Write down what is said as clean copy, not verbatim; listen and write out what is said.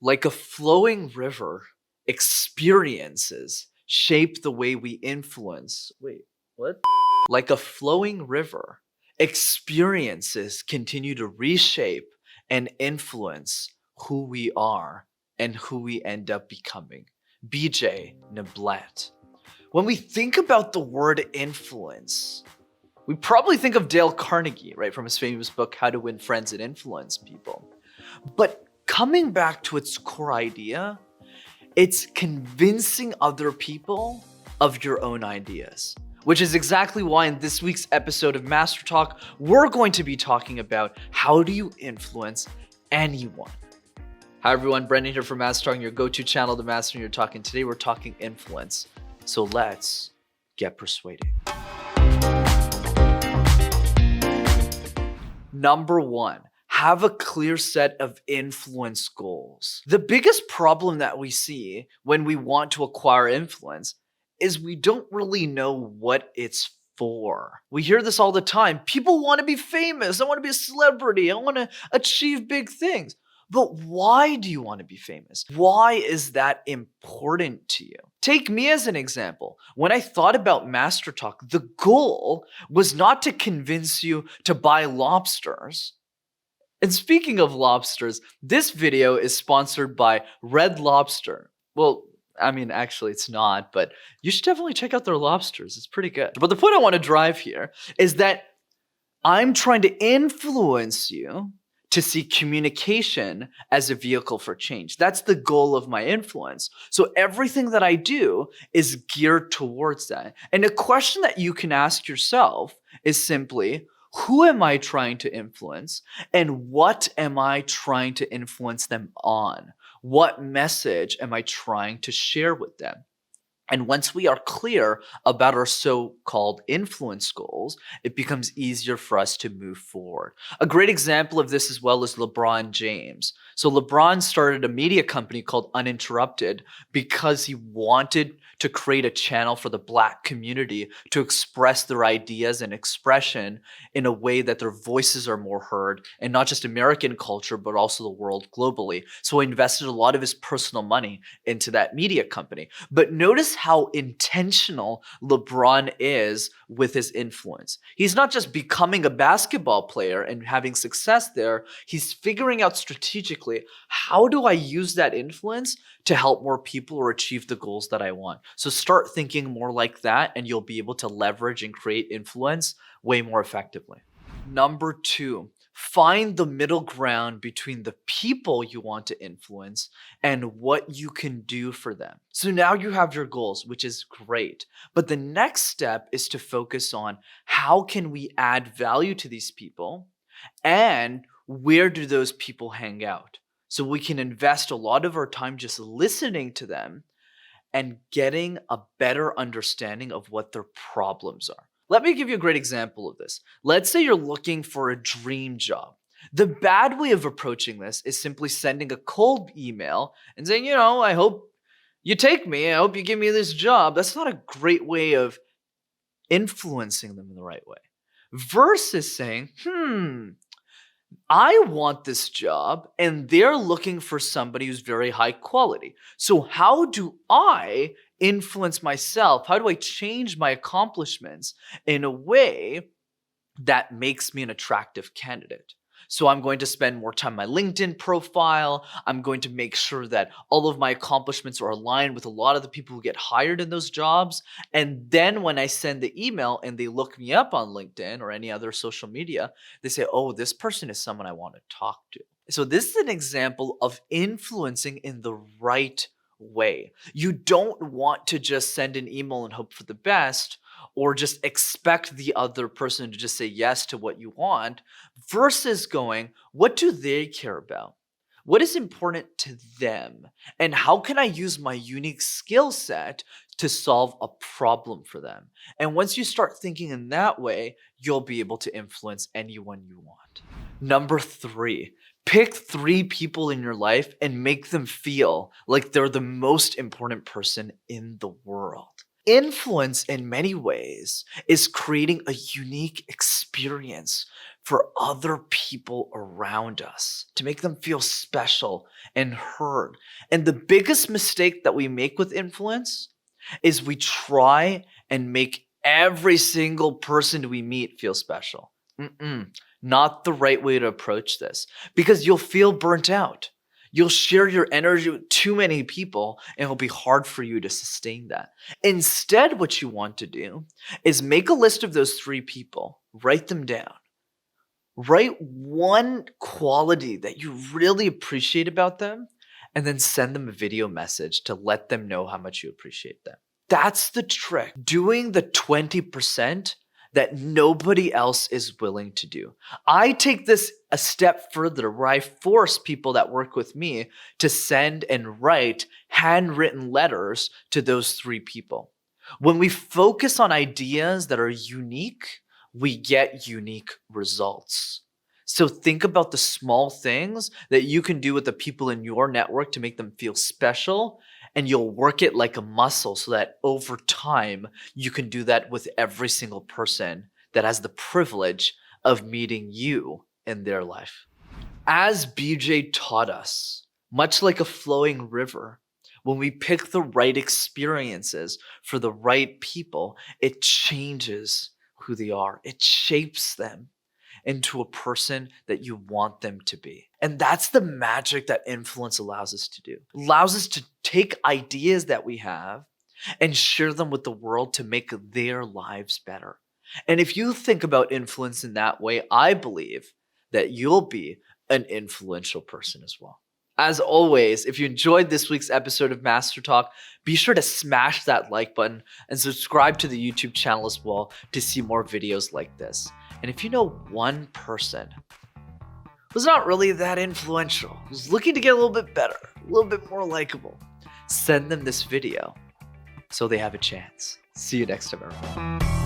Like a flowing river, experiences shape the way we influence. Wait, what? Like a flowing river, experiences continue to reshape and influence who we are and who we end up becoming. BJ Nablet. When we think about the word influence, we probably think of Dale Carnegie, right, from his famous book, How to Win Friends and Influence People. But coming back to its core idea, it's convincing other people of your own ideas, which is exactly why in this week's episode of MasterTalk, we're going to be talking about how do you influence anyone. Hi everyone, Brendan here from MasterTalk, your go-to channel to master your talk, and today we're talking influence. So let's get persuading. Number one, have a clear set of influence goals. The biggest problem that we see when we want to acquire influence is we don't really know what it's for. We hear this all the time. People want to be famous. I want to be a celebrity. I want to achieve big things. But why do you want to be famous? Why is that important to you? Take me as an example. When I thought about MasterTalk, the goal was not to convince you to buy lobsters. And speaking of lobsters, this video is sponsored by Red Lobster. Well, I mean, actually it's not, but you should definitely check out their lobsters. It's pretty good. But the point I want to drive here is that I'm trying to influence you to see communication as a vehicle for change. That's the goal of my influence. So everything that I do is geared towards that. And a question that you can ask yourself is simply, who am I trying to influence? And what am I trying to influence them on? What message am I trying to share with them? And once we are clear about our so-called influence goals, it becomes easier for us to move forward. A great example of this as well is LeBron James. So LeBron started a media company called Uninterrupted because he wanted to create a channel for the Black community to express their ideas and expression in a way that their voices are more heard, and not just American culture, but also the world globally. So he invested a lot of his personal money into that media company. But notice how intentional LeBron is with his influence. He's not just becoming a basketball player and having success there. He's figuring out strategically, how do I use that influence to help more people or achieve the goals that I want? So start thinking more like that, and you'll be able to leverage and create influence way more effectively. Number two, find the middle ground between the people you want to influence and what you can do for them. So now you have your goals, which is great. But the next step is to focus on how can we add value to these people and where do those people hang out? So we can invest a lot of our time just listening to them and getting a better understanding of what their problems are. Let me give you a great example of this. Let's say you're looking for a dream job. The bad way of approaching this is simply sending a cold email and saying, I hope you take me. I hope you give me this job. That's not a great way of influencing them in the right way. Versus saying, I want this job and they're looking for somebody who's very high quality. So how do I influence myself? How do I change my accomplishments in a way that makes me an attractive candidate? So I'm going to spend more time on my LinkedIn profile. I'm going to make sure that all of my accomplishments are aligned with a lot of the people who get hired in those jobs. And then when I send the email and they look me up on LinkedIn or any other social media, they say, oh, this person is someone I want to talk to. So this is an example of influencing in the right way. You don't want to just send an email and hope for the best, or just expect the other person to just say yes to what you want, versus going, what do they care about? What is important to them? And how can I use my unique skill set to solve a problem for them? And once you start thinking in that way, you'll be able to influence anyone you want. Number three, pick 3 people in your life and make them feel like they're the most important person in the world. Influence in many ways is creating a unique experience experience for other people around us, to make them feel special and heard. And the biggest mistake that we make with influence is we try and make every single person we meet feel special. Not the right way to approach this, because you'll feel burnt out. You'll share your energy with too many people and it'll be hard for you to sustain that. Instead, what you want to do is make a list of those 3 people, write them down. Write one quality that you really appreciate about them, and then send them a video message to let them know how much you appreciate them. That's the trick. Doing the 20% that nobody else is willing to do. I take this a step further where I force people that work with me to send and write handwritten letters to those 3 people. When we focus on ideas that are unique, we get unique results. So think about the small things that you can do with the people in your network to make them feel special, and you'll work it like a muscle so that over time, you can do that with every single person that has the privilege of meeting you in their life. As BJ taught us, much like a flowing river, when we pick the right experiences for the right people, it changes who they are. It shapes them into a person that you want them to be. And that's the magic that influence allows us to do. It allows us to take ideas that we have and share them with the world to make their lives better. And if you think about influence in that way, I believe that you'll be an influential person as well. As always, if you enjoyed this week's episode of Master Talk, be sure to smash that like button and subscribe to the YouTube channel as well to see more videos like this. And if you know one person who's not really that influential, who's looking to get a little bit better, a little bit more likable, send them this video so they have a chance. See you next time, everyone.